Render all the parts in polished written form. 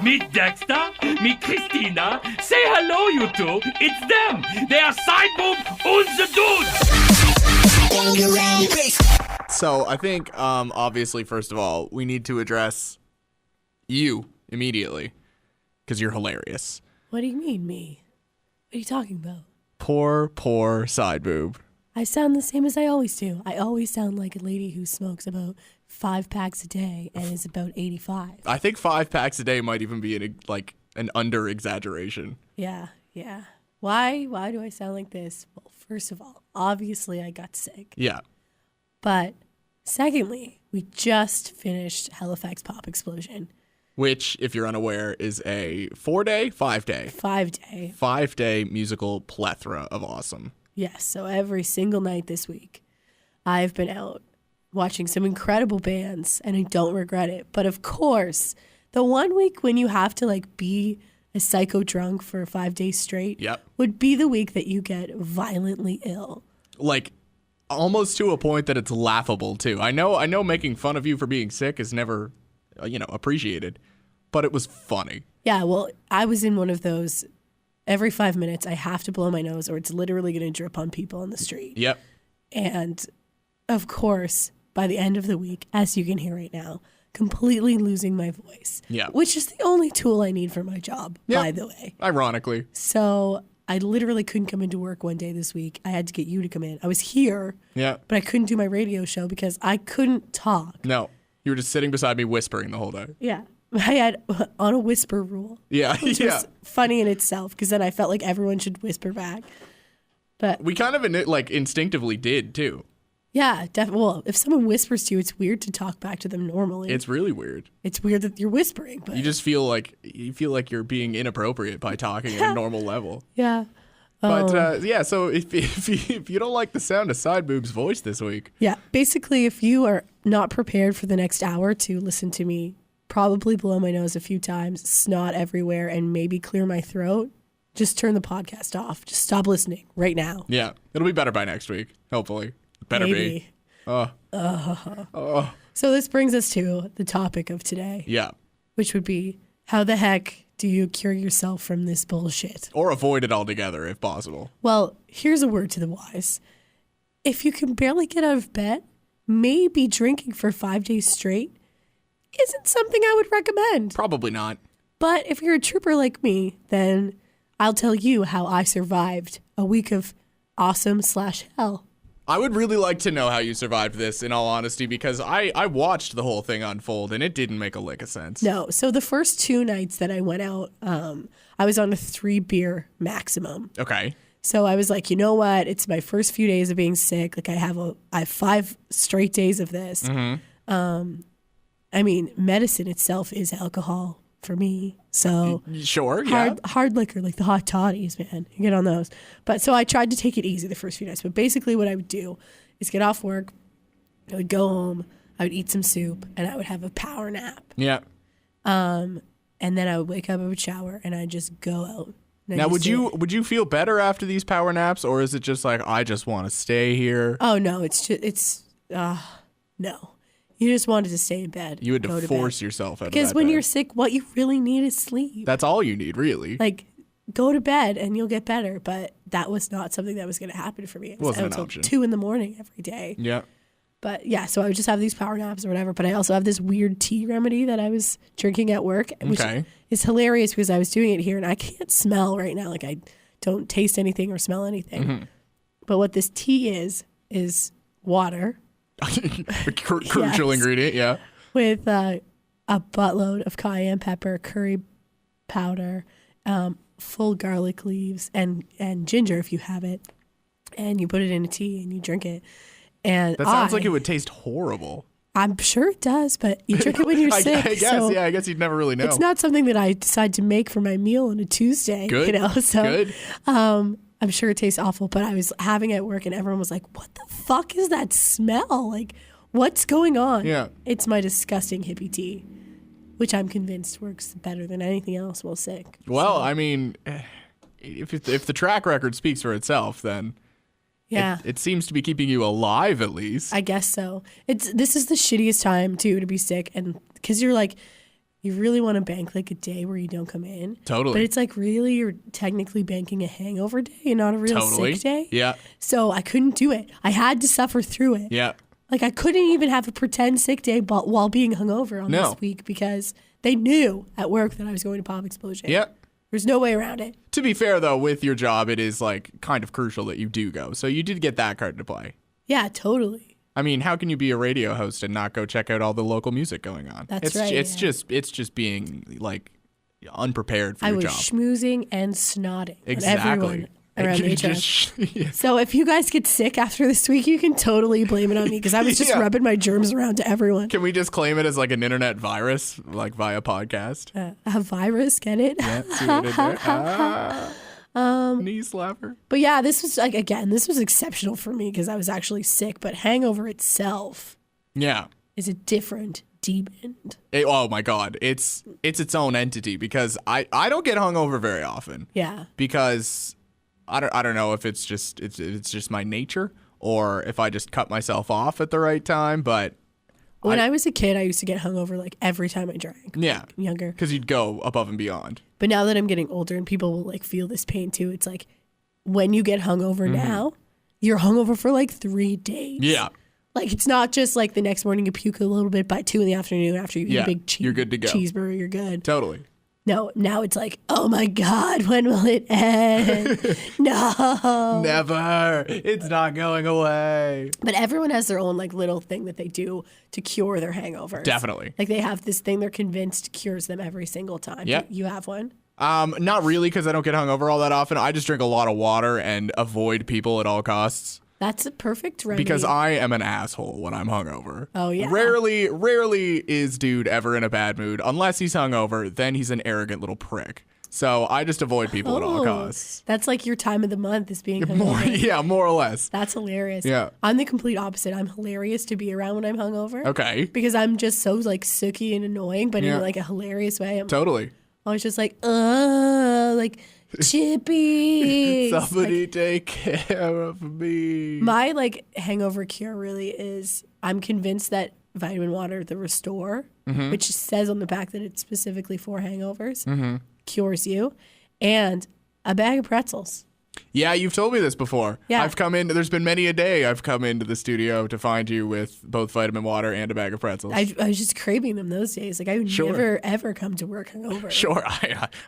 Meet Dexter, meet Christina. Say hello, you two. It's them. They are Sideboob The Dude. So I think, obviously, first of all, we need to address you immediately because you're hilarious. What do you mean, me? What are you talking about? Poor Sideboob. I sound the same as I always do. I always sound like a lady who smokes about 5 packs a day and is about 85. I think 5 packs a day might even be an under exaggeration. Yeah. Why do I sound like this? Well, first of all, obviously I got sick. Yeah. But secondly, we just finished Halifax Pop Explosion. Which, if you're unaware, is a 4-day, 5-day? 5-day. 5-day musical plethora of awesome. Yes, so every single night this week, I've been out watching some incredible bands, and I don't regret it. But of course, the one week when you have to be a psycho drunk for 5 days straight would be the week that you get violently ill. Almost to a point that it's laughable too. I know making fun of you for being sick is never, appreciated, but it was funny. Yeah, well, I was in one of those. Every 5 minutes, I have to blow my nose or it's literally going to drip on people on the street. Yep. And, of course, by the end of the week, as you can hear right now, completely losing my voice. Yeah. Which is the only tool I need for my job, by the way. Ironically. So I literally couldn't come into work one day this week. I had to get you to come in. I was here, but I couldn't do my radio show because I couldn't talk. No. You were just sitting beside me whispering the whole day. Yeah. I had on a whisper rule. Yeah. Which was funny in itself because then I felt like everyone should whisper back. But we kind of instinctively did too. Yeah, definitely. Well, if someone whispers to you, it's weird to talk back to them normally. It's really weird. It's weird that you're whispering, but you just feel like you're being inappropriate by talking at a normal level. Yeah. But so if you don't like the sound of Sideboob's voice this week. Yeah, basically if you are not prepared for the next hour to listen to me probably blow my nose a few times, snot everywhere, and maybe clear my throat, just turn the podcast off. Just stop listening right now. Yeah, it'll be better by next week, hopefully. Better maybe. Be. So this brings us to the topic of today. Yeah. Which would be, how the heck do you cure yourself from this bullshit? Or avoid it altogether if possible. Well, here's a word to the wise. If you can barely get out of bed, maybe drinking for 5 days straight isn't something I would recommend. Probably not. But if you're a trooper like me, then I'll tell you how I survived a week of awesome/hell. I would really like to know how you survived this, in all honesty, because I watched the whole thing unfold, and it didn't make a lick of sense. No. So the first 2 nights that I went out, I was on a 3-beer maximum. Okay. So I was like, you know what? It's my first few days of being sick. I have 5 straight days of this. Mm-hmm. I mean, medicine itself is alcohol for me. So sure, hard liquor, like the hot toddies, man. You get on those. But so I tried to take it easy the first few nights. But basically what I would do is get off work, I would go home, I would eat some soup, and I would have a power nap. Yeah. And then I would wake up, I would shower, and I'd just go out. Now, would you feel better after these power naps, or is it just like, I just want to stay here? Oh, no, no. You just wanted to stay in bed. You had to force yourself out of that Because when bed. you're sick, what you really need is sleep. That's all you need, really. Go to bed and you'll get better. But that was not something that was going to happen for me. It wasn't an option. 2 a.m. every day. Yeah. But yeah, so I would just have these power naps or whatever. But I also have this weird tea remedy that I was drinking at work, which is hilarious because I was doing it here and I can't smell right now. I don't taste anything or smell anything. Mm-hmm. But what this tea is water. Crucial ingredient, yeah. With a buttload of cayenne pepper, curry powder, full garlic leaves, and ginger if you have it. And you put it in a tea and you drink it. And that sounds like it would taste horrible. I'm sure it does, but you drink it when you're sick. I guess, I guess you'd never really know. It's not something that I decide to make for my meal on a Tuesday. Good. Good. I'm sure it tastes awful, but I was having it at work and everyone was like, what the fuck is that smell? What's going on? Yeah. It's my disgusting hippie tea, which I'm convinced works better than anything else while sick. Well, I mean, if the track record speaks for itself, then yeah, it seems to be keeping you alive at least. I guess so. This is the shittiest time too to be sick, and because you're you really want to bank like a day where you don't come in. Totally. But it's like really you're technically banking a hangover day and not a real sick day. Yeah. So I couldn't do it. I had to suffer through it. Yeah. Like I couldn't even have a pretend sick day but while being hungover on this week because they knew at work that I was going to pop explosion. Yeah. There's no way around it. To be fair, though, with your job, it is like kind of crucial that you do go. So you did get that card to play. Yeah, totally. I mean, how can you be a radio host and not go check out all the local music going on? That's right. It's just being like unprepared for I your was job. schmoozing and snotting Exactly. at everyone around the HF. Yeah. So if you guys get sick after this week, you can totally blame it on me because I was just rubbing my germs around to everyone. Can we just claim it as like an internet virus, like via podcast? A virus, get it? Yeah, see what I did there? Knee slapper. But yeah, this was like, again, this was exceptional for me because I was actually sick, but Hangover itself Yeah. is a different demon. Oh my God. It's its own entity because I don't get hungover very often. Yeah. Because I don't know if it's just my nature or if I just cut myself off at the right time, but When I was a kid, I used to get hungover like every time I drank. yeah, like, younger. because you'd go above and beyond. But now that I'm getting older and people will like feel this pain too, it's like when you get hungover now, you're hungover for like 3 days. Yeah, Like it's not just like the next morning you puke a little bit by 2 in the afternoon after you eat a big you're good to go. cheeseburger, you're good. Totally. No, now it's like, oh my God, when will it end? No. Never. It's not going away. But everyone has their own like little thing that they do to cure their hangovers. Definitely. Like they have this thing they're convinced cures them every single time. Yeah. You have one? Not really, because I don't get hungover all that often. I just drink a lot of water and avoid people at all costs. That's a perfect remedy. Because I am an asshole when I'm hungover. Oh, yeah. Rarely is dude ever in a bad mood. Unless he's hungover, then he's an arrogant little prick. So I just avoid people at all costs. That's like your time of the month is being hungover. More or less. That's hilarious. Yeah. I'm the complete opposite. I'm hilarious to be around when I'm hungover. Okay. Because I'm just so like sooky and annoying, but in like a hilarious way. I'm Totally. always just like Chippy. Somebody take care of me. My like hangover cure really is I'm convinced that vitamin water, the Restore, which says on the back that it's specifically for hangovers, cures you, and a bag of pretzels. Yeah, you've told me this before. Yeah. There's been many a day I've come into the studio to find you with both vitamin water and a bag of pretzels. I was just craving them those days. Like I would never ever come to work hungover. Sure.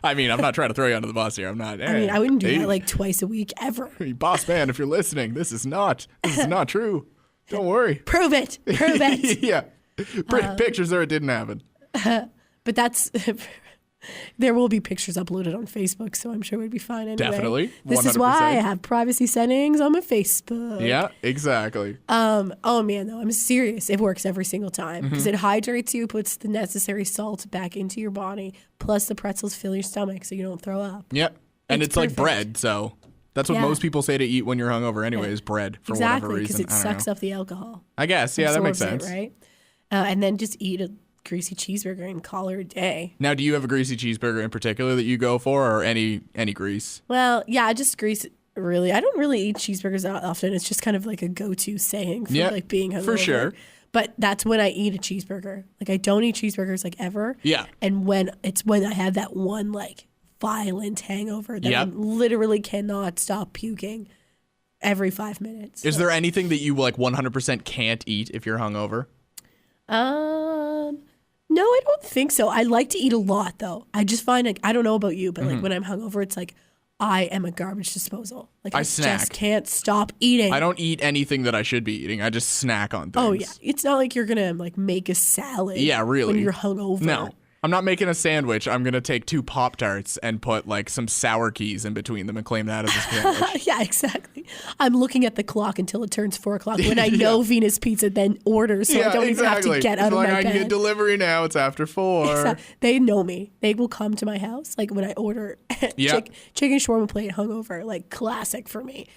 I mean, I'm not trying to throw you under the bus here. I'm not. I mean, I wouldn't do that like twice a week ever. Boss man, if you're listening, this is not true. Don't worry. Prove it. Prove it. Yeah. Pictures or it didn't happen. But that's there will be pictures uploaded on Facebook, so I'm sure we'd be fine anyway. Definitely. 100%. This is why I have privacy settings on my Facebook. Yeah, exactly. Oh man, though, I'm serious. It works every single time because it hydrates you, puts the necessary salt back into your body, plus the pretzels fill your stomach so you don't throw up. Yep. And it's like perfect. bread, so that's what most people say to eat when you're hungover anyway, is bread for whatever Exactly, reason. because it sucks up the alcohol. I guess, yeah, that makes Absorbs sense. it, right? And then just eat a greasy cheeseburger and call her a day. Now, do you have a greasy cheeseburger in particular that you go for, or any grease? Well, yeah, just grease. Really, I don't really eat cheeseburgers that often. It's just kind of like a go-to saying for like being hungover. For sure. But that's when I eat a cheeseburger. Like I don't eat cheeseburgers like ever. Yeah. And when I have that one like violent hangover that I literally cannot stop puking every 5 minutes. Is there anything that you like 100% can't eat if you're hungover? No, I don't think so. I like to eat a lot though. I just find like I don't know about you, but like when I'm hungover, it's like I am a garbage disposal. Like I snack. just can't stop eating. I don't eat anything that I should be eating. I just snack on things. Oh yeah, it's not like you're gonna like make a salad. Yeah, really. When you're hungover. No. I'm not making a sandwich. I'm going to take 2 Pop-Tarts and put like some sour keys in between them and claim that as a sandwich. Yeah, exactly. I'm looking at the clock until it turns 4 o'clock when I know Venus Pizza then orders, so I don't even have to get out of my bed. I need delivery now. It's after 4. Exactly. They know me. They will come to my house like when I order chicken shawarma plate hungover, like classic for me.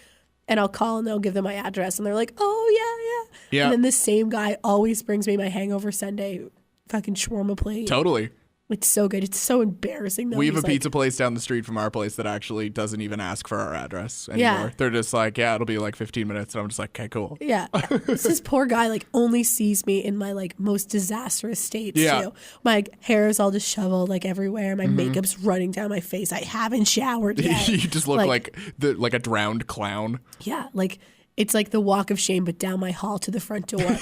And I'll call and they'll give them my address and they're like, oh yeah. And then the same guy always brings me my hangover Sunday fucking shawarma plate. Totally. It's so good. It's so embarrassing, though. We have a He's like, pizza place down the street from our place that actually doesn't even ask for our address anymore. Yeah. They're just like, yeah, it'll be like 15 minutes. And I'm just like, okay, cool. Yeah. This poor guy, like, only sees me in my, like, most disastrous states, Yeah. too. My hair is all disheveled, like, everywhere. My makeup's running down my face. I haven't showered yet. You just look like a drowned clown. Yeah, like, it's like the walk of shame, but down my hall to the front door.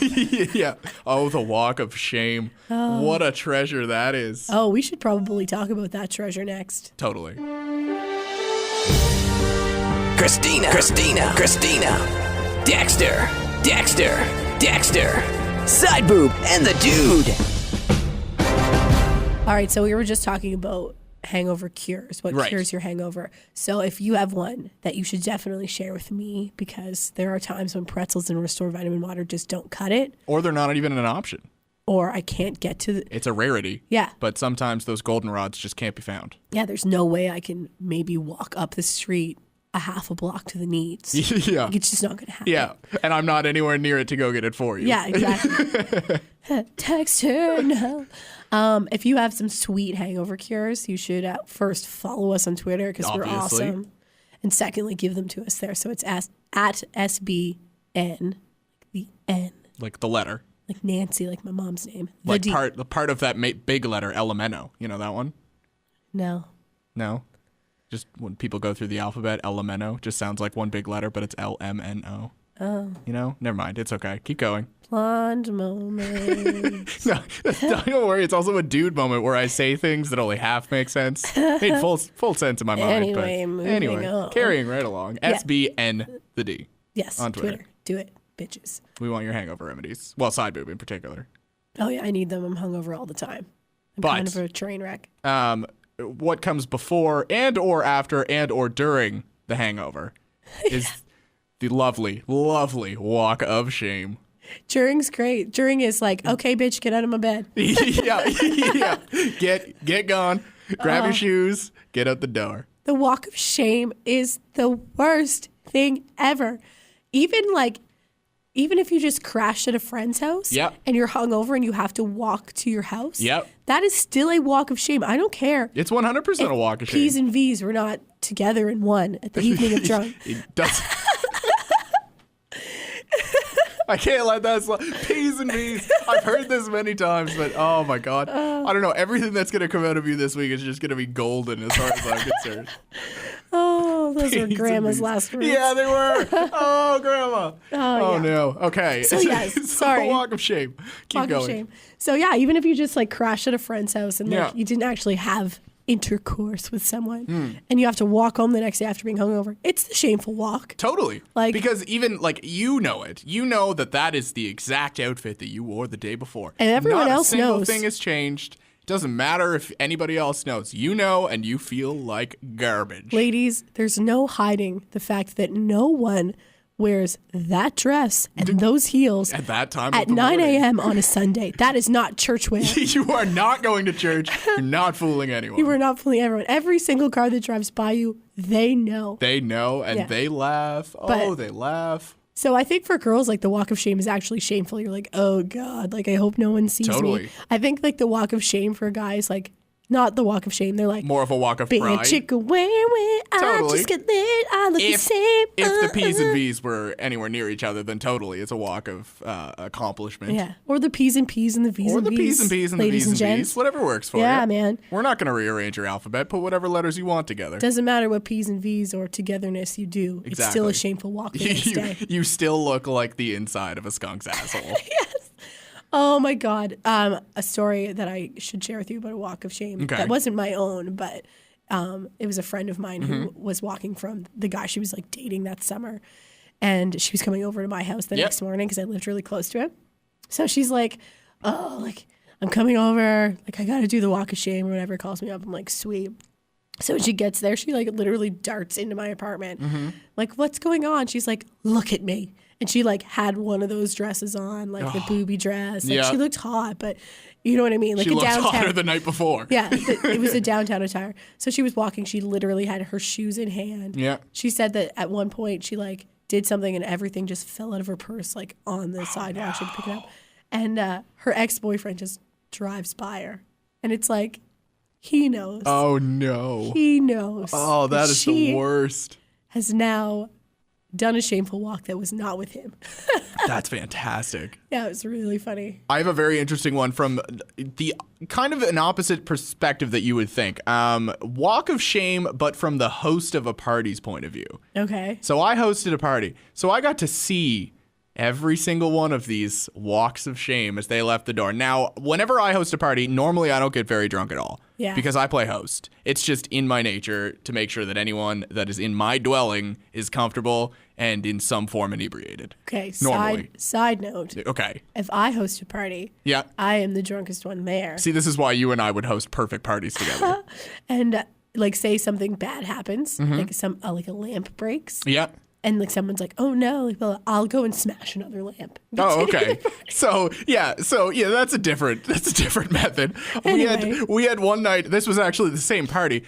Yeah. Oh, the walk of shame. What a treasure that is. Oh, we should probably talk about that treasure next. Totally. Christina Dexter Sideboob and the Dude. All right, so we were just talking about hangover cures, what Right. cures your hangover. So if you have one that you should definitely share with me, because there are times when pretzels and Restore Vitamin Water just don't cut it, Or they're not even an option. or I can't get to It's a rarity. Yeah. But sometimes those goldenrods just can't be found. there's no way I can maybe walk up the street a half a block to the Needs. Yeah. Like, it's just not going to happen. Yeah. And I'm not anywhere near it to go get it for you. Yeah, exactly. Text her now. If you have some sweet hangover cures, you should first follow us on Twitter because we're Obviously. awesome. And secondly, give them to us there. So it's at SBN, the N, Like the letter. like Nancy, like my mom's name. The Like D. the part of that big letter, Elemento. You know that one? No. No? Just when people go through the alphabet, Elemento just sounds like one big letter, but it's LMNO. Oh. You know? Never mind. It's okay. Keep going. Blonde moment. No, don't worry. It's also a dude moment where I say things that only half make sense. Made full sense in my mind. Anyway, but moving on. carrying right along. Yeah. SBN the D. Yes, On Twitter. Do it, bitches. We want your hangover remedies. Well, side boob in particular. Oh, yeah, I need them. I'm hungover all the time. I'm But- kind of a train wreck. What comes before and or after and or during the hangover is the lovely, lovely walk of shame. During's great. During is like, okay, bitch, get out of my bed. Yeah. Get gone. Grab your shoes. Get out the door. The walk of shame is the worst thing ever. Even if you just crashed at a friend's house Yep. and you're hungover and you have to walk to your house, Yep. that is still a walk of shame. I don't care. It's 100% a walk of shame. P's and V's were not together in one at the evening of drunk. It does. I can't let that slide. P's and V's. I've heard this many times, but oh my God. I don't know. Everything that's going to come out of you this week is just going to be golden as far as I'm concerned. Oh, those were P's and Grandma's V's. last words. Yeah, they were. Oh, Grandma. Oh, yeah. no. Okay. So, yes, It's sorry. a walk of shame. Keep Walk going. of shame. So yeah, even if you just like crashed at a friend's house and like Yeah. you didn't actually have intercourse with someone Hmm. and you have to walk home the next day after being hungover, it's the shameful walk. Totally. Like- because even like you know it. You know that is the exact outfit that you wore the day before. And everyone Not else a single knows. thing has changed. It doesn't matter if anybody else knows. You know and you feel like garbage. Ladies, there's no hiding the fact that no one wears that dress and those heels At that time at of the 9 morning. a.m. on a Sunday. That is not church wear. You are not going to church. You're not fooling anyone. You are not fooling everyone. Every single car that drives by you, they know. They know and Yeah. they laugh. But- They laugh. So I think for girls, like the walk of shame is actually shameful. You're like, oh God, like I hope no one sees Totally. me. I think like the walk of shame for guys, like not the walk of shame. They're like, More of a walk of being pride. a chick away when I Totally. just get lit, I look the same. If the P's and V's were anywhere near each other, then totally it's a walk of accomplishment. Yeah, or the P's and P's and the V's Or and the V's. P's and P's and the ladies V's and gents. V's. Whatever works for you. Yeah, man. We're not going to rearrange your alphabet. Put whatever letters you want together. Doesn't matter what P's and V's or togetherness you do. It's still Exactly. a shameful walk the next day. you still look like the inside of a skunk's asshole. Oh my God. A story that I should share with you about a walk of shame. Okay. That wasn't my own, but it was a friend of mine who Mm-hmm. was walking from the guy she was like dating that summer. And she was coming over to my house the Yep. next morning because I lived really close to him. So she's like, oh, like I'm coming over. Like I got to do the walk of shame or whatever. Calls me up. I'm like, sweet. So when she gets there, she like literally darts into my apartment. Mm-hmm. Like, what's going on? She's like, look at me. And she like had one of those dresses on, like the booby dress. Like Yeah. she looked hot, but you know what I mean? Like She a looked downtown. hotter the night before. Yeah, it was a downtown attire. So she was walking. She literally had her shoes in hand. Yeah. She said that at one point she like did something and everything just fell out of her purse like on the sidewalk. She had to pick it up. And her ex-boyfriend just drives by her. And it's like, He knows. Oh, no. He knows. Oh, that is the worst. Has now done a shameful walk that was not with him. That's fantastic. Yeah, it was really funny. I have a very interesting one from the kind of an opposite perspective that you would think. Walk of shame, but from the host of a party's point of view. Okay. So I hosted a party. So I got to see every single one of these walks of shame as they left the door. Now, whenever I host a party, normally I don't get very drunk at all. Yeah. Because I play host. It's just in my nature to make sure that anyone that is in my dwelling is comfortable and in some form inebriated. Okay. Normally. Side note. Okay. If I host a party, Yeah. I am the drunkest one there. See, this is why you and I would host perfect parties together. And like, say something bad happens, like like a lamp breaks. Yeah. And like someone's like, oh no, like, well, I'll go and smash another lamp. Oh, okay. So yeah, that's a different method. Anyway. We had one night. This was actually the same party.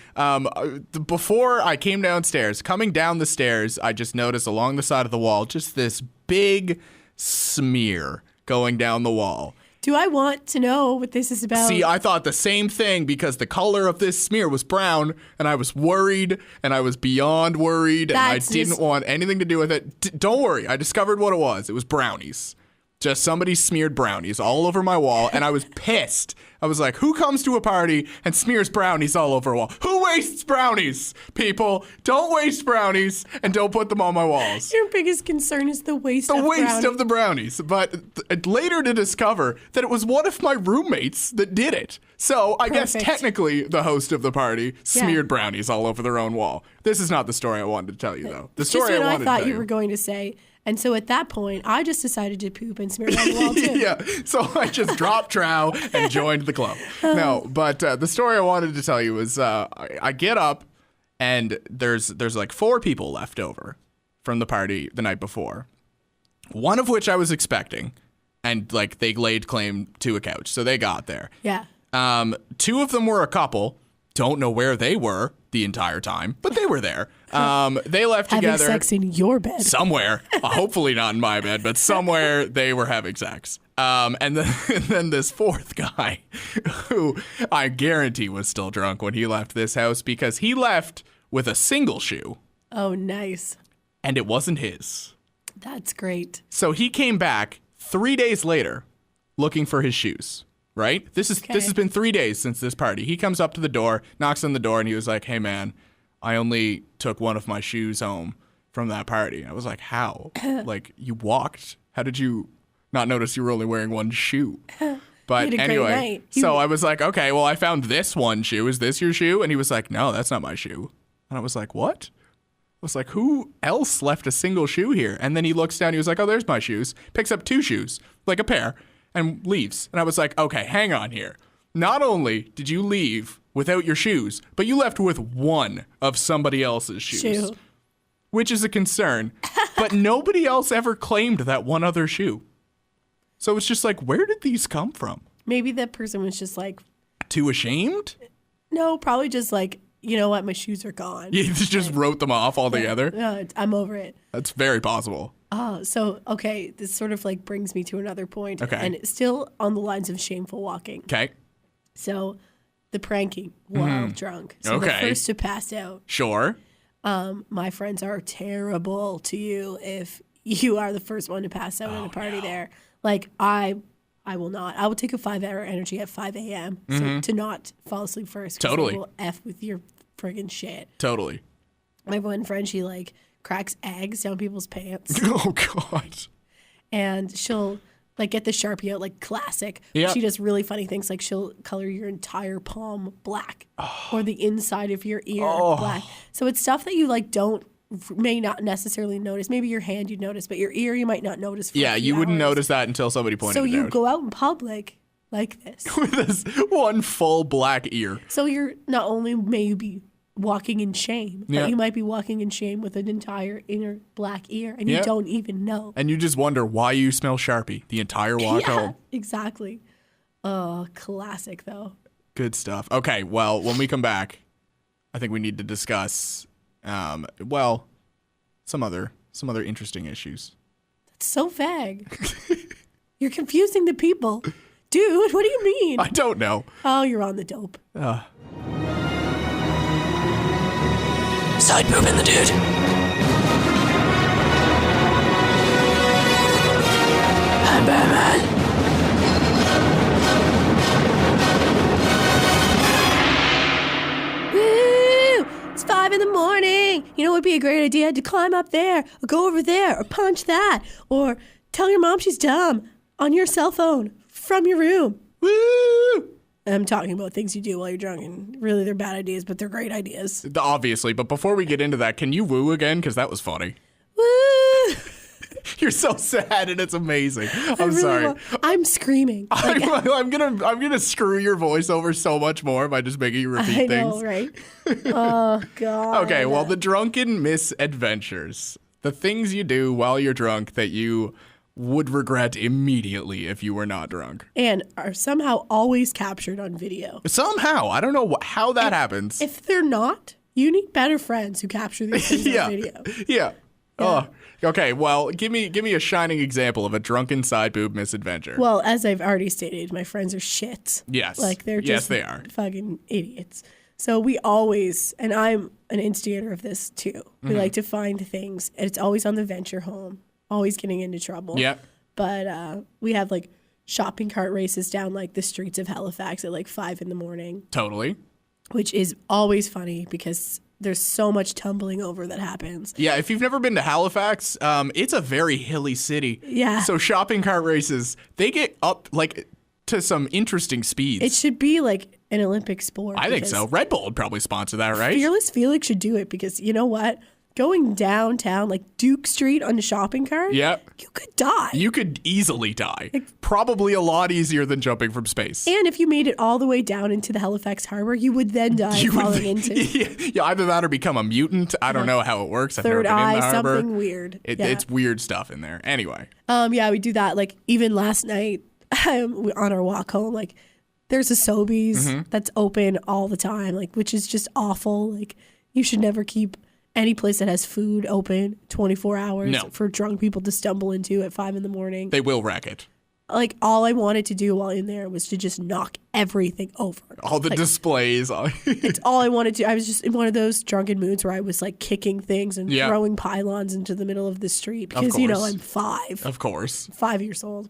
Before I came downstairs, coming down the stairs, I just noticed along the side of the wall just this big smear going down the wall. Do I want to know what this is about? See, I thought the same thing because the color of this smear was brown, and I was worried, and I was beyond worried, and I didn't want anything to do with it. Don't worry, I discovered what it was. It was brownies. Just somebody smeared brownies all over my wall, and I was pissed. I was like, who comes to a party and smears brownies all over a wall? Who wastes brownies, people? Don't waste brownies, and don't put them on my walls. Your biggest concern is the waste of The brownies. But later to discover that it was one of my roommates that did it. So I guess technically the host of the party smeared brownies all over their own wall. This is not the story I wanted to tell you, though. The story I wanted to tell you. I thought you were going to say. And so at that point, I just decided to poop and smear it on the wall, too. Yeah, so I just dropped trow and joined the club. No, but the story I wanted to tell you was I get up, and there's like 4 people left over from the party the night before, one of which I was expecting, and like they laid claim to a couch, so they got there. Yeah. 2 of them were a couple. Don't know where they were the entire time, but they were there. They left having together. Having sex in your bed. Somewhere. Hopefully not in my bed, but somewhere they were having sex. And then this 4th guy, who I guarantee was still drunk when he left this house because he left with a single shoe. Oh, nice. And it wasn't his. That's great. So he came back 3 days later looking for his shoes. Right? This has been 3 days since this party. He comes up to the door, knocks on the door, and he was like, hey, man, I only took one of my shoes home from that party. I was like, how? Like, you walked? How did you not notice you were only wearing one shoe? But anyway, so I was like, okay, well, I found this one shoe. Is this your shoe? And he was like, no, that's not my shoe. And I was like, what? I was like, who else left a single shoe here? And then he looks down, he was like, oh, there's my shoes. Picks up 2 shoes, like a pair. And leaves. And I was like, okay, hang on here. Not only did you leave without your shoes, but you left with one of somebody else's shoes. Which is a concern. But nobody else ever claimed that one other shoe. So it's just like, where did these come from? Maybe that person was just like... Too ashamed? No, probably just like, you know what, my shoes are gone. You just wrote them off altogether? No, I'm over it. That's very possible. Oh, so, okay, this sort of like brings me to another point. Okay. And it's still on the lines of shameful walking. Okay. So, the pranking while drunk. So the first to pass out. Sure. My friends are terrible to you if you are the first one to pass out at a party there. Like, I will not. I will take a 5-hour energy at 5 a.m. So to not fall asleep first. Totally. I will F with your friggin' shit. Totally. My one friend, she like cracks eggs down people's pants. Oh, God. And she'll like get the Sharpie out, like classic. Yeah. She does really funny things, like she'll color your entire palm black or the inside of your ear black. So it's stuff that you like may not necessarily notice. Maybe your hand you'd notice, but your ear you might not notice. For you wouldn't notice that until somebody pointed it out. So you go out in public like this. With this one full black ear. So you're not only may you be walking in shame, but you might be walking in shame with an entire inner black ear, and you don't even know. And you just wonder why you smell Sharpie the entire walk home. Exactly. Oh, classic though. Good stuff. Okay, well, when we come back, I think we need to discuss, some other interesting issues. That's so vague. You're confusing the people. Dude, what do you mean? I don't know. Oh, you're on the dope. Sideboob and the Dude. I'm Batman. Woo! It's 5 in the morning. You know what would be a great idea? To climb up there, or go over there, or punch that, or tell your mom she's dumb on your cell phone from your room. Woo! I'm talking about things you do while you're drunk, and really they're bad ideas, but they're great ideas. Obviously, but before we get into that, can you woo again? Because that was funny. Woo! You're so sad, and it's amazing. I'm really sorry. I'm screaming. Like, I'm gonna screw your voice over so much more by just making you repeat I things. know, right? Oh God. Okay, well, the drunken misadventures, the things you do while you're drunk that you would regret immediately if you were not drunk, and are somehow always captured on video. Somehow, I don't know how that happens. If they're not, you need better friends who capture these things on video. Yeah. Oh, okay. Well, give me a shining example of a drunken side boob misadventure. Well, as I've already stated, my friends are shits. Yes. Like they're Yes, just they are. fucking idiots. So we always, and I'm an instigator of this too. We like to find things, and it's always on the venture home, always getting into trouble. Yeah. But we have like shopping cart races down like the streets of Halifax at like 5 in the morning, Totally. which is always funny because there's so much tumbling over that happens. Yeah, if you've never been to Halifax, it's a very hilly city. Yeah. So shopping cart races, they get up like to some interesting speeds. It should be like an Olympic sport. I think because so. Red Bull would probably sponsor that, right? Fearless Felix should do it because you know what? Going downtown, like Duke Street on a shopping cart, Yep. you could die. You could easily die. Probably a lot easier than jumping from space. And if you made it all the way down into the Halifax Harbor, you would then die falling into yeah, either that or become a mutant. I don't know how it works. I've third never been in the eye, harbor. something weird. It's weird stuff in there. Anyway. Yeah, we do that. Like even last night on our walk home, like there's a Sobeys that's open all the time, like which is just awful. Like you should never keep any place that has food open 24 hours for drunk people to stumble into at 5 in the morning. They will wreck it. Like all I wanted to do while in there was to just knock everything over. All the displays. It's all I wanted to. I was just in one of those drunken moods where I was like kicking things and throwing pylons into the middle of the street because, you know, I'm 5. Of course. 5 years old.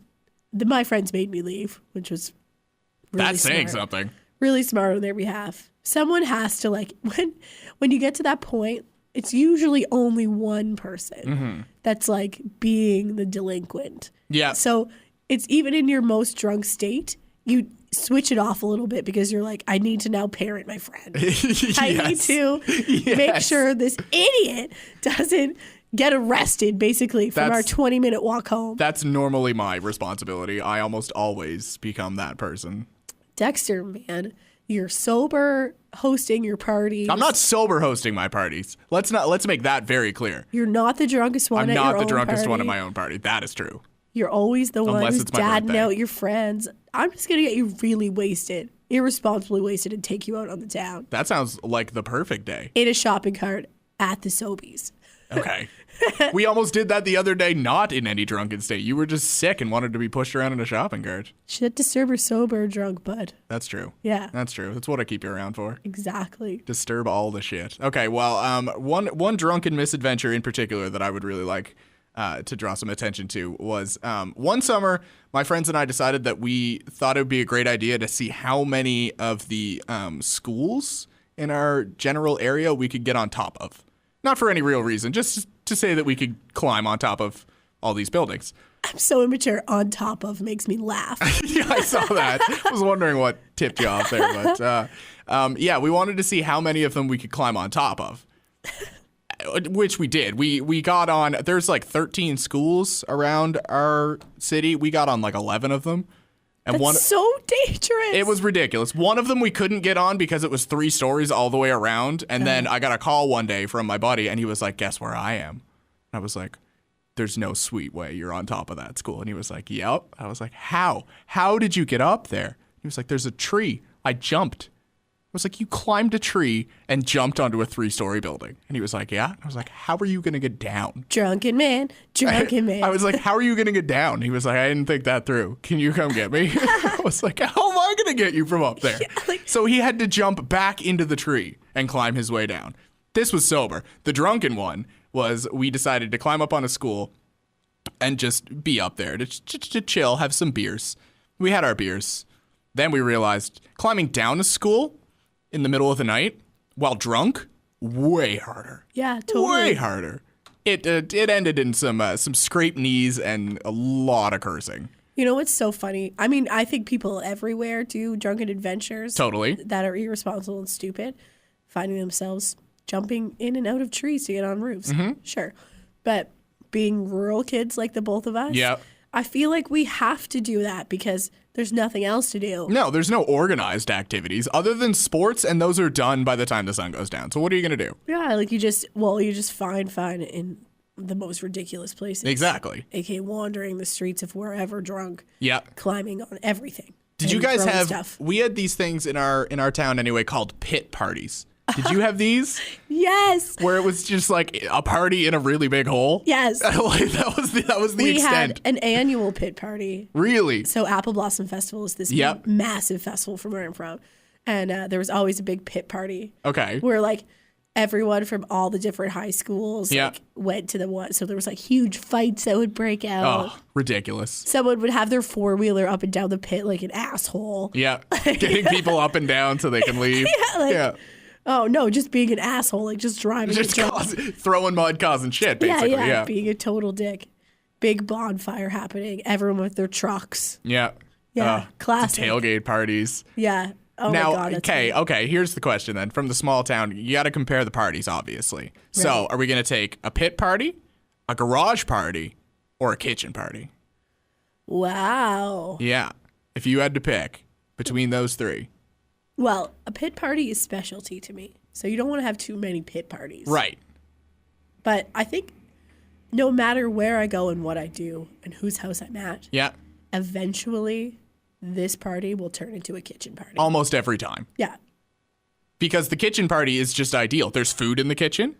My friends made me leave, which was really That's smart. saying something. Really smart on their behalf. Someone has to like, when you get to that point, it's usually only one person that's like being the delinquent. Yeah. So it's even in your most drunk state, you switch it off a little bit because you're like, I need to now parent my friend. I need to make sure this idiot doesn't get arrested basically from our 20-minute walk home. That's normally my responsibility. I almost always become that person. Dexter, man, you're sober hosting your parties. I'm not sober hosting my parties. Let's make that very clear. You're not the drunkest one I'm at your not the own drunkest one at party. my own party. That is true. You're always the one Unless who's it's my dadding birthday. out your friends. I'm just going to get you really wasted, irresponsibly wasted, and take you out on the town That sounds like the perfect day. in a shopping cart at the Sobeys. Okay. We almost did that the other day, not in any drunken state. You were just sick and wanted to be pushed around in a shopping cart. Shit disturb or sober or drunk, bud. That's true. Yeah. That's true. That's what I keep you around for. Exactly. Disturb all the shit. Okay, well, one drunken misadventure in particular that I would really like to draw some attention to was one summer, my friends and I decided that we thought it would be a great idea to see how many of the schools in our general area we could get on top of. Not for any real reason, just to say that we could climb on top of all these buildings. I'm so immature. On top of makes me laugh. Yeah, I saw that. I was wondering what tipped you off there. But yeah, we wanted to see how many of them we could climb on top of, which we did. We got on, there's like 13 schools around our city. We got on like 11 of them. And That's so dangerous. It was ridiculous. One of them we couldn't get on because it was 3 stories all the way around. And then I got a call one day from my buddy, and he was like, guess where I am? And I was like, there's no sweet way you're on top of that school. And he was like, yep. I was like, how? How did you get up there? He was like, there's a tree. I jumped. I was like, you climbed a tree and jumped onto a 3-story building. And he was like, yeah. I was like, how are you going to get down? Drunken man. I was like, how are you going to get down? He was like, I didn't think that through. Can you come get me? I was like, how am I going to get you from up there? Yeah, like, so he had to jump back into the tree and climb his way down. This was sober. The drunken one was we decided to climb up on a school and just be up there to chill, have some beers. We had our beers. Then we realized climbing down a school in the middle of the night while drunk, way harder. Yeah, totally. Way harder. It ended in some scraped knees and a lot of cursing. You know what's so funny? I mean, I think people everywhere do drunken adventures. Totally. That are irresponsible and stupid, finding themselves jumping in and out of trees to get on roofs. Mm-hmm. Sure. But being rural kids like the both of us, Yep. I feel like we have to do that because there's nothing else to do. No, there's no organized activities other than sports, and those are done by the time the sun goes down. So what are you going to do? Yeah, like you just find in the most ridiculous places. Exactly. AKA wandering the streets of wherever drunk. Yeah. Climbing on everything. Did you guys throwing have stuff. we had these things in our town anyway called pit parties. Did you have these? Yes. Where it was just like a party in a really big hole? Yes. Like that was the We extent. had an annual pit party. Really? So Apple Blossom Festival is this Yep. massive festival from where I'm from. And there was always a big pit party. Okay. Where like everyone from all the different high schools Yeah. like, went to the one. So there was like huge fights that would break out. Oh, ridiculous. Someone would have their four-wheeler up and down the pit like an asshole. Yeah. Getting people up and down so they can leave. Yeah, Oh, no, just being an asshole, like just driving. Just throwing mud, causing shit, basically. Yeah. Being a total dick. Big bonfire happening. Everyone with their trucks. Yeah. Yeah, classic. Tailgate parties. Yeah. Oh Now, my God. that's okay, here's the question then. From the small town, you got to compare the parties, obviously. So, Right. are we going to take a pit party, a garage party, or a kitchen party? Wow. Yeah. If you had to pick between those three. Well, a pit party is specialty to me. So you don't want to have too many pit parties. Right. But I think no matter where I go and what I do and whose house I'm at, Yeah. eventually this party will turn into a kitchen party. Almost every time. Yeah. Because the kitchen party is just ideal. There's food in the kitchen.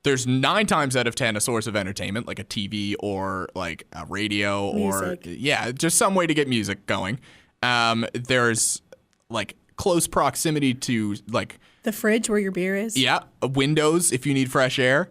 There's 9 times out of 10 a source of entertainment, like a TV or like a radio Music. or just some way to get music going. There's like close proximity to like The fridge where your beer is. windows if you need fresh air.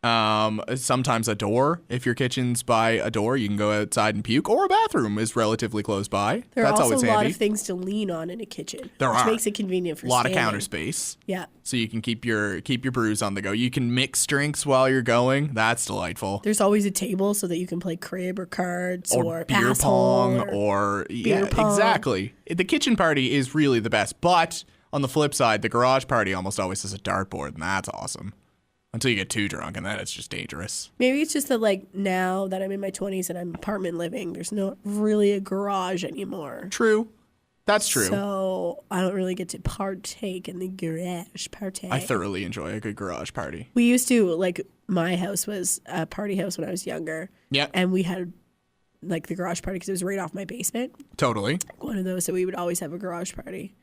Sometimes a door. If your kitchen's by a door, you can go outside and puke, or a bathroom is relatively close by. There are That's also always a lot handy. of things to lean on in a kitchen. There which are. makes it convenient for A lot of standing. counter space. Yeah. So you can keep your brews on the go. You can mix drinks while you're going. That's delightful. There's always a table so that you can play crib or cards Or beer asshole pong or beer pong. exactly. The kitchen party is really the best. But on the flip side, the garage party almost always has a dartboard, and that's awesome. Until you get too drunk, and then it's just dangerous. Maybe it's just that like now that I'm in my 20s and I'm apartment living, there's not really a garage anymore. True. That's true. So I don't really get to partake in the garage party. I thoroughly enjoy a good garage party. We used to, like, my house was a party house when I was younger. Yeah. And we had like the garage party because it was right off my basement. Totally. One of those, so we would always have a garage party.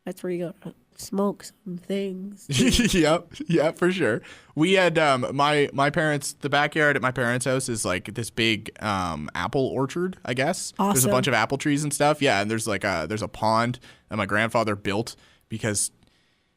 That's where you go to smoke some things. Yep, for sure. We had my parents. The backyard at my parents' house is like this big apple orchard, I guess. There's a Awesome. bunch of apple trees and stuff. Yeah, and there's a pond that my grandfather built because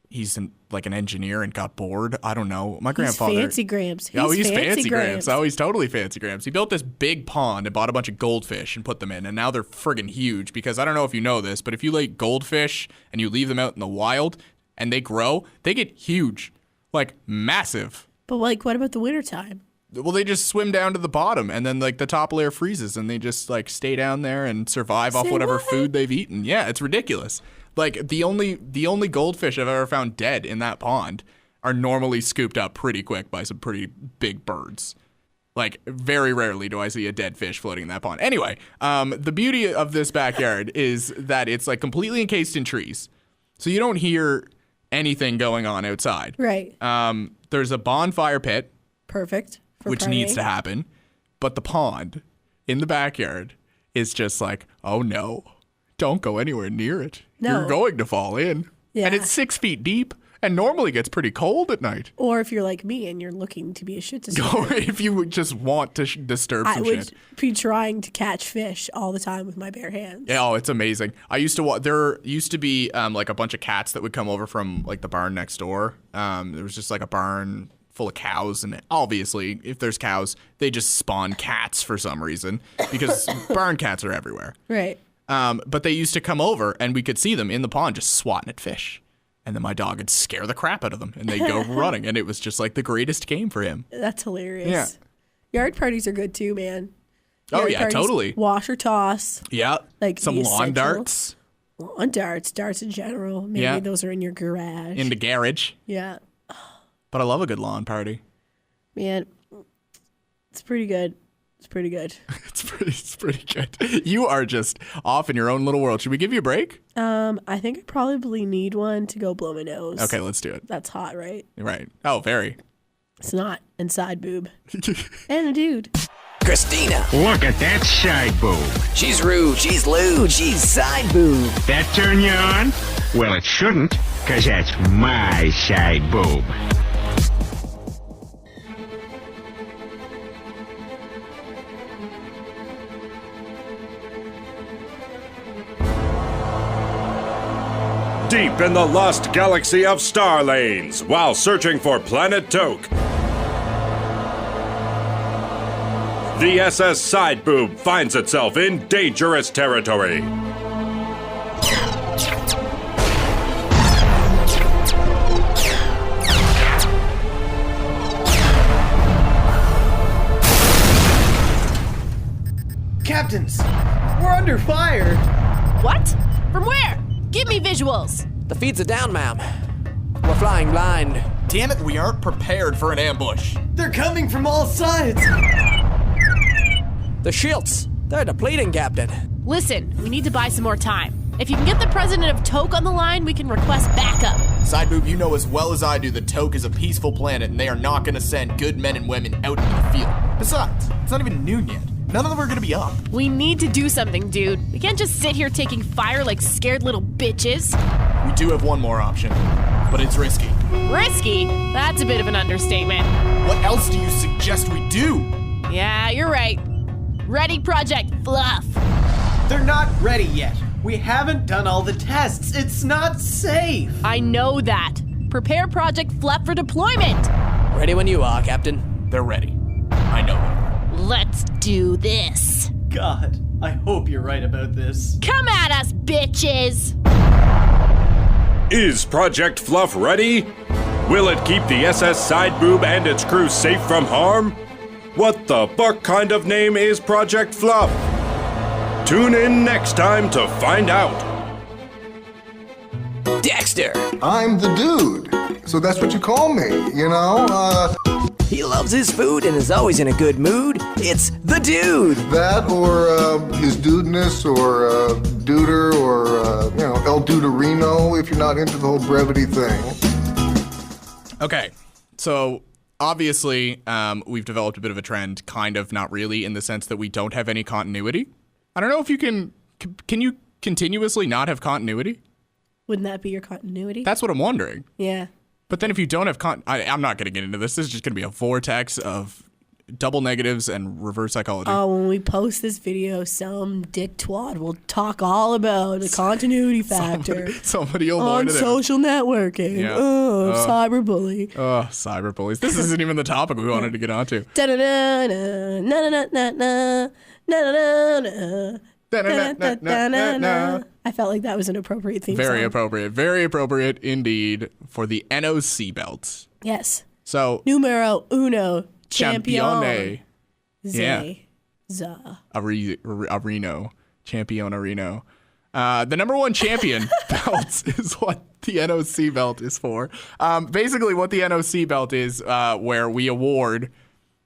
he's like an engineer and got bored. I don't know. My He's grandfather. fancy Gramps. He's fancy Gramps. Oh, he's totally fancy Gramps. He built this big pond and bought a bunch of goldfish and put them in, and now they're friggin' huge because I don't know if you know this, but if you lay goldfish and you leave them out in the wild and they grow, they get huge, like massive. But like, what about the wintertime? Well, they just swim down to the bottom, and then like the top layer freezes, and they just like stay down there and survive off Say whatever what? food they've eaten. Yeah, it's ridiculous. Like the only goldfish I've ever found dead in that pond are normally scooped up pretty quick by some pretty big birds. Like very rarely do I see a dead fish floating in that pond. Anyway, the beauty of this backyard is that it's like completely encased in trees, so you don't hear anything going on outside. Right. There's a bonfire pit, Perfect. For which needs partying. to happen, but the pond in the backyard is just like, oh no, don't go anywhere near it. No. You're going to fall in. Yeah. And it's 6 feet deep. and normally gets pretty cold at night. Or if you're like me and you're looking to be a shit disturber. Or if you would just want to disturb some I would shit. be trying to catch fish all the time with my bare hands. Yeah, oh, it's amazing. I used to there used to be like a bunch of cats that would come over from like the barn next door. There was just like a barn full of cows, and obviously if there's cows, they just spawn cats for some reason because barn cats are everywhere. Right. But they used to come over and we could see them in the pond just swatting at fish. And then my dog would scare the crap out of them and they'd go running. And it was just like the greatest game for him. That's hilarious. Yeah. Yard parties are good too, man. Oh, Yard yeah, parties, totally. Wash or toss. Yeah. Like some the lawn essentials. darts. Lawn darts in general. Maybe those are in your garage. In the garage. Yeah. But I love a good lawn party. Man, it's pretty good. It's pretty good. It's pretty good. You are just off in your own little world. Should we give you a break? I think I probably need one to go blow my nose. Okay, let's do it. That's hot, right? Right. Oh, very. It's not. And side boob. And a dude. Christina. Look at that side boob. She's rude, she's lewd, she's side boob. That turn you on? Well, it shouldn't, 'cause that's my side boob. Deep in the lost galaxy of star lanes, while searching for Planet Toke, the SS Sideboob finds itself in dangerous territory. Captains, we're under fire. What? From where? Give me visuals. The feeds are down, ma'am. We're flying blind. Damn it, we aren't prepared for an ambush. They're coming from all sides. The shields, they're depleting, Captain. Listen, we need to buy some more time. If you can get the president of Toke on the line, we can request backup. Sideboob, you know as well as I do that Toke is a peaceful planet and they are not going to send good men and women out into the field. Besides, it's not even noon yet. None of them are going to be up. We need to do something, dude. We can't just sit here taking fire like scared little bitches. We do have one more option, but it's risky. Risky? That's a bit of an understatement. What else do you suggest we do? Yeah, you're right. Ready, Project Fluff. They're not ready yet. We haven't done all the tests. It's not safe. I know that. Prepare Project Fluff for deployment. Ready when you are, Captain. They're ready. I know them. Let's do this. God, I hope you're right about this. Come at us, bitches! Is Project Fluff ready? Will it keep the SS Sideboob and its crew safe from harm? What the fuck kind of name is Project Fluff? Tune in next time to find out. Dexter. I'm the dude, so that's what you call me, you know? He loves his food and is always in a good mood. It's the dude. That or his dudeness or duder or, El Duderino if you're not into the whole brevity thing. Okay, so obviously we've developed a bit of a trend, kind of, not really, in the sense that we don't have any continuity. I don't know if you can you continuously not have continuity? Wouldn't that be your continuity? That's what I'm wondering. Yeah. But then if you don't have I'm not going to get into this. This is just going to be a vortex of double negatives and reverse psychology. Oh, when we post this video, some dick twat will talk all about the continuity factor. Somebody will on point it out. social networking. Yeah. Cyberbully. Oh, cyberbullies. This isn't even the topic we wanted to get onto. Da-da-da-da, na-na-na-na-na, na-na-na-na, da-da-da-da-da-da. I felt like that was an appropriate theme Very song. appropriate. Very appropriate indeed for the NOC belt. Yes. So, Numero uno. Champione. Zay. Yeah. Za. Areno. Champion Areno. The number one champion belt is what the NOC belt is for. Basically, what the NOC belt is, where we award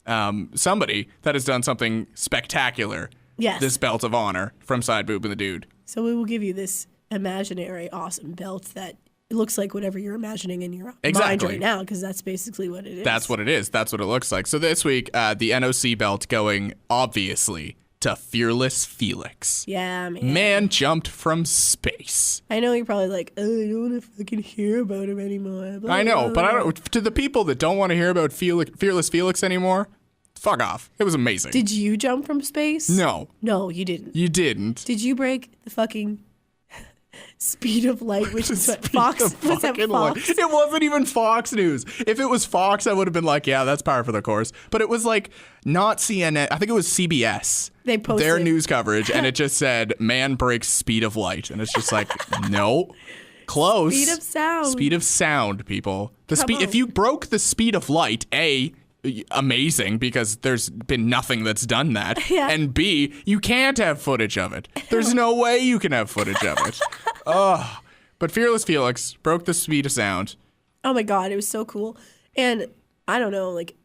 somebody that has done something spectacular. Yes. This belt of honor from Sideboob The Dude. So we will give you this imaginary awesome belt that looks like whatever you're imagining in your mind Exactly. right now, because that's basically what it is. That's what it is. That's what it looks like. So this week, the NOC belt going, obviously, to Fearless Felix. Yeah, man. Man jumped from space. I know you're probably like, oh, I don't want to fucking hear about him anymore. Blah, I know, blah, but blah. to the people that don't want to hear about Fearless Felix anymore, fuck off. It was amazing. Did you jump from space? No. No, you didn't. You didn't. Did you break the fucking speed of light, which is what Fox was that Fox? It wasn't even Fox News. If it was Fox, I would have been like, yeah, that's par for the course. But it was like not CNN. I think it was CBS. They posted their news coverage, and it just said, man breaks speed of light. And it's just like, no. Close. Speed of sound. Speed of sound, people. If you broke the speed of light, A, amazing, because there's been nothing that's done that. Yeah. And B, you can't have footage of it. There's no way you can have footage of it. Ugh. But Fearless Felix broke the speed of sound. Oh my God, it was so cool. And I don't know, like,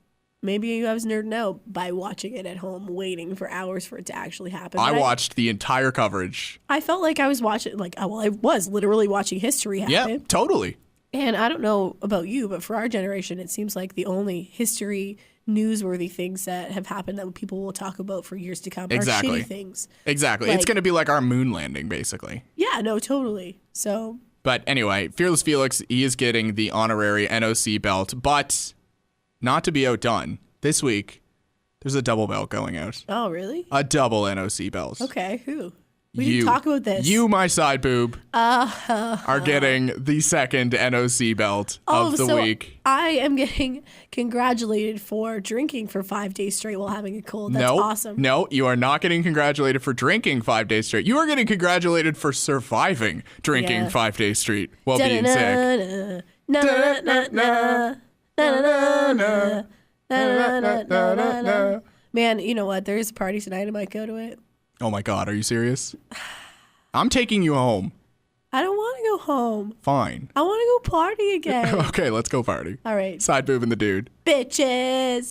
maybe I was nerding out by watching it at home, waiting for hours for it to actually happen. I watched the entire coverage. I felt like I was watching, like, well, I was literally watching history happen. Yeah, totally. And I don't know about you, but for our generation, it seems like the only history newsworthy things that have happened that people will talk about for years to come are shitty things. Exactly. Like, it's going to be like our moon landing, basically. Yeah, no, totally. So. But anyway, Fearless Felix, he is getting the honorary NOC belt, but not to be outdone. This week, there's a double belt going out. Oh, really? A double NOC belt. Okay, who? We didn't talk about this. You, my side boob, are getting the second NOC belt of the week. I am getting congratulated for drinking for 5 days straight while having a cold. That's awesome. No, you are not getting congratulated for drinking 5 days straight. You are getting congratulated for surviving drinking 5 days straight while being sick. Man, you know what? There is a party tonight. I might go to it. Oh my God, are you serious? I'm taking you home. I don't want to go home. Fine. I want to go party again. Okay, let's go party. All right. Sideboob and the Dude. Bitches.